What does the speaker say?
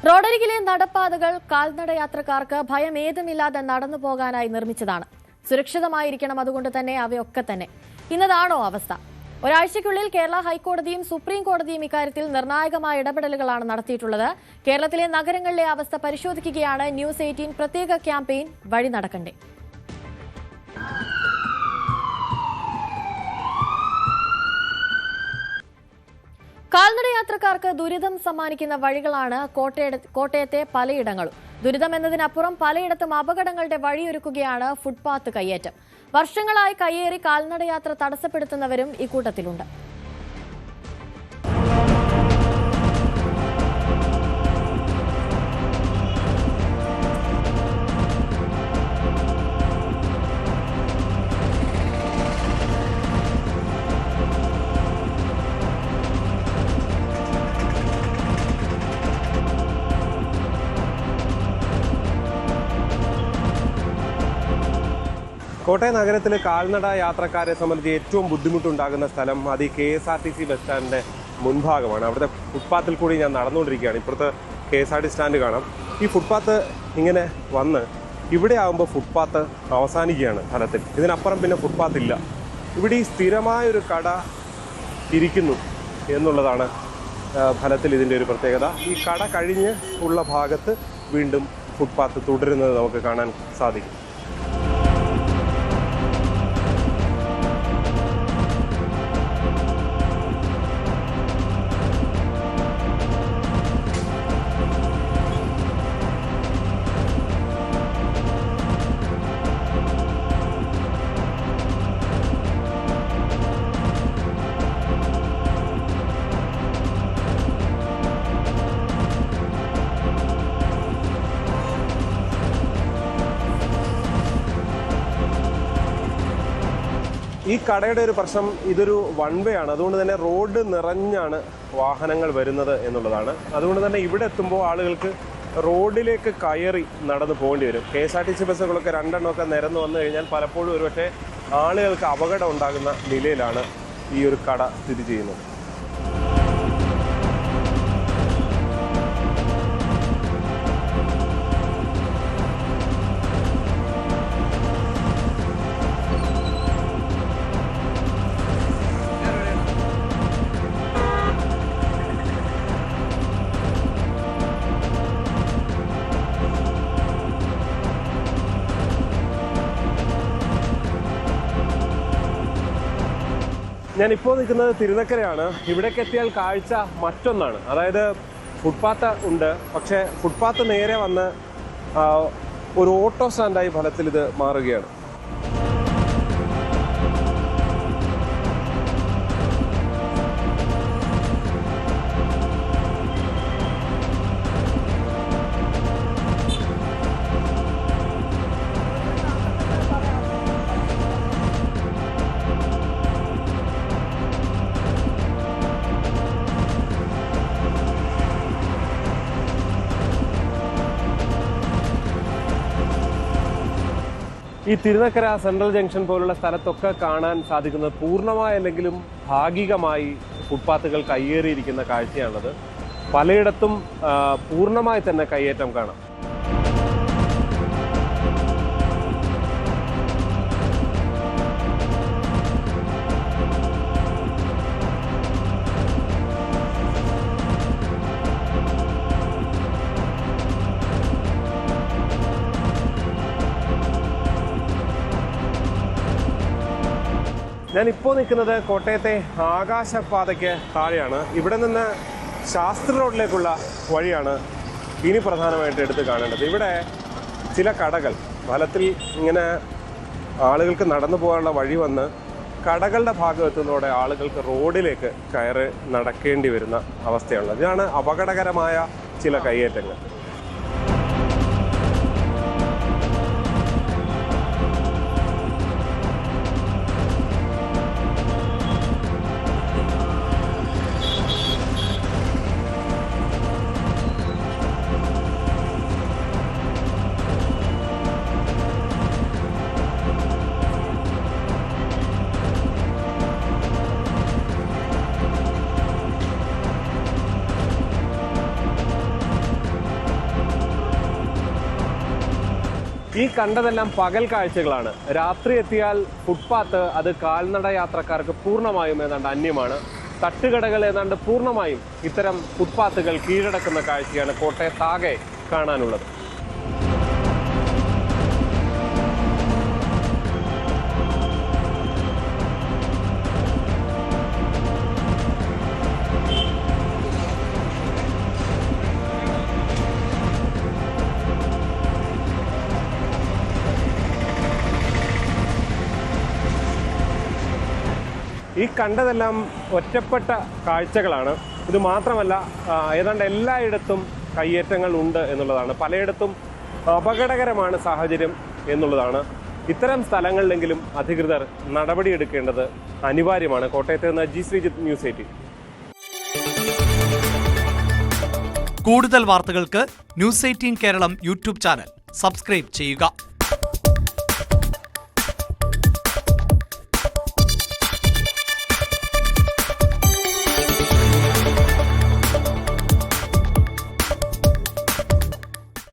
റോഡരികിലെ നടപ്പാതകൾ കാൽനട യാത്രക്കാർക്ക് ഭയമേതുമില്ലാതെ നടന്നു പോകാനായി നിർമ്മിച്ചതാണ്. സുരക്ഷിതമായിരിക്കണം, അതുകൊണ്ട് തന്നെ അവയൊക്കെ തന്നെ. ഇന്നതാണോ അവസ്ഥ? ഒരാഴ്ചയ്ക്കുള്ളിൽ കേരള ഹൈക്കോടതിയും സുപ്രീം കോടതിയും ഇക്കാര്യത്തിൽ നിർണായകമായ ഇടപെടലുകളാണ് നടത്തിയിട്ടുള്ളത്. കേരളത്തിലെ നഗരങ്ങളിലെ അവസ്ഥ പരിശോധിക്കുകയാണ് ന്യൂസ് 18 പ്രത്യേക ക്യാമ്പയിൻ വഴി നടക്കണ്ടേ. കാൽനട യാത്രക്കാർക്ക് ദുരിതം സമ്മാനിക്കുന്ന വഴികളാണ് കോട്ടയത്തെ പലയിടങ്ങളും. ദുരിതം എന്നതിനപ്പുറം പലയിടത്തും അപകടങ്ങളുടെ വഴിയൊരുക്കുകയാണ് ഫുട്പാത്ത് കയ്യേറ്റം. വർഷങ്ങളായി കയ്യേറി കാൽനടയാത്ര തടസ്സപ്പെടുത്തുന്നവരും ഇക്കൂട്ടത്തിലുണ്ട്. കോട്ടയം നഗരത്തിലെ കാൽനട യാത്രക്കാരെ സംബന്ധിച്ച് ഏറ്റവും ബുദ്ധിമുട്ടുണ്ടാകുന്ന സ്ഥലം അത് ഈ KSRTC ബസ് സ്റ്റാൻഡിൻ്റെ മുൻഭാഗമാണ്. അവിടുത്തെ ഫുട്പാത്തിൽ കൂടി ഞാൻ നടന്നുകൊണ്ടിരിക്കുകയാണ്. ഇപ്പുറത്ത് KSRTC സ്റ്റാൻഡ് കാണാം. ഈ ഫുട്പാത്ത് ഇങ്ങനെ വന്ന് ഇവിടെ ആകുമ്പോൾ ഫുട്പാത്ത് അവസാനിക്കുകയാണ് ഫലത്തിൽ. ഇതിനപ്പുറം പിന്നെ ഫുട്പാത്ത് ഇല്ല. ഇവിടെ ഈ സ്ഥിരമായൊരു കട ഇരിക്കുന്നു എന്നുള്ളതാണ് ഫലത്തിൽ ഇതിൻ്റെ ഒരു പ്രത്യേകത. ഈ കട കഴിഞ്ഞ് ഉള്ള ഭാഗത്ത് വീണ്ടും ഫുട്പാത്ത് തുടരുന്നത് നമുക്ക് കാണാൻ സാധിക്കും. ഈ കടയുടെ ഒരു പ്രശ്നം, ഇതൊരു വൺ വേ ആണ്. അതുകൊണ്ട് തന്നെ റോഡ് നിറഞ്ഞാണ് വാഹനങ്ങൾ വരുന്നത് എന്നുള്ളതാണ്. അതുകൊണ്ട് തന്നെ ഇവിടെ എത്തുമ്പോൾ ആളുകൾക്ക് റോഡിലേക്ക് കയറി നടന്നു പോകേണ്ടി വരും. KSRTC ബസ്സുകളൊക്കെ രണ്ടെണ്ണമൊക്കെ നിരന്ന് വന്നു കഴിഞ്ഞാൽ പലപ്പോഴും ഒരുപക്ഷെ ആളുകൾക്ക് അപകടം ഉണ്ടാകുന്ന നിലയിലാണ് ഈ ഒരു കട സ്ഥിതി ചെയ്യുന്നത്. ഞാനിപ്പോൾ നിൽക്കുന്നത് തിരുനക്കരയാണ്. ഇവിടേക്ക് എത്തിയാൽ കാഴ്ച മറ്റൊന്നാണ്. അതായത് ഫുട്പാത്ത് ഉണ്ട്, പക്ഷേ ഫുട്പാത്ത് നേരെ വന്ന് ഒരു ഓട്ടോ സ്റ്റാൻഡായി ഫലത്തിൽ ഇത് മാറുകയാണ്. ഈ തിരുനക്കര സെൻട്രൽ ജംഗ്ഷൻ പോലുള്ള സ്ഥലത്തൊക്കെ കാണാൻ സാധിക്കുന്നത് പൂർണ്ണമായല്ലെങ്കിലും ഭാഗികമായി ഫുട്പാത്തുകൾ കയ്യേറിയിരിക്കുന്ന കാഴ്ചയാണത്. പലയിടത്തും പൂർണ്ണമായി തന്നെ കയ്യേറ്റം കാണാം. ഞാനിപ്പോൾ നിൽക്കുന്നത് കോട്ടയത്തെ ആകാശപാതയ്ക്ക് താഴെയാണ്. ഇവിടെ നിന്ന് ശാസ്ത്രി റോഡിലേക്കുള്ള വഴിയാണ് ഇനി പ്രധാനമായിട്ട് എടുത്ത് കാണേണ്ടത്. ഇവിടെ ചില കടകൾ ഫലത്തിൽ ഇങ്ങനെ ആളുകൾക്ക് നടന്നു പോകാനുള്ള വഴി വന്ന് കടകളുടെ ഭാഗം എത്തുന്നതോടെ ആളുകൾക്ക് റോഡിലേക്ക് കയറി നടക്കേണ്ടി വരുന്ന അവസ്ഥയാണുള്ളത്. ഇതാണ് അപകടകരമായ ചില കയ്യേറ്റങ്ങൾ. ഈ കണ്ടതെല്ലാം പകൽ കാഴ്ചകളാണ്. രാത്രി എത്തിയാൽ ഫുട്പാത്ത് അത് കാൽനട യാത്രക്കാർക്ക് പൂർണ്ണമായും ഏതാണ്ട് അന്യമാണ്. തട്ടുകടകൾ ഏതാണ്ട് പൂർണ്ണമായും ഇത്തരം ഫുട്പാത്തുകൾ കീഴടക്കുന്ന കാഴ്ചയാണ് കോട്ടയത്താകെ കാണാനുള്ളത്. ഈ കണ്ടതെല്ലാം ഒറ്റപ്പെട്ട കാഴ്ചകളാണ്. ഇത് മാത്രമല്ല, ഏതാണ്ട് എല്ലായിടത്തും കയ്യേറ്റങ്ങൾ ഉണ്ട് എന്നുള്ളതാണ്. പലയിടത്തും അപകടകരമാണ് സാഹചര്യം എന്നുള്ളതാണ്. ഇത്തരം സ്ഥലങ്ങളിലെങ്കിലും അധികൃതർ നടപടിയെടുക്കേണ്ടത് അനിവാര്യമാണ്. കോട്ടയത്ത് നിന്ന് ജി ശ്രീജിത്ത്, ന്യൂസ് 18. കൂടുതൽ വാർത്തകൾക്ക് News 18 Keralam YouTube channel subscribe ചെയ്യുക.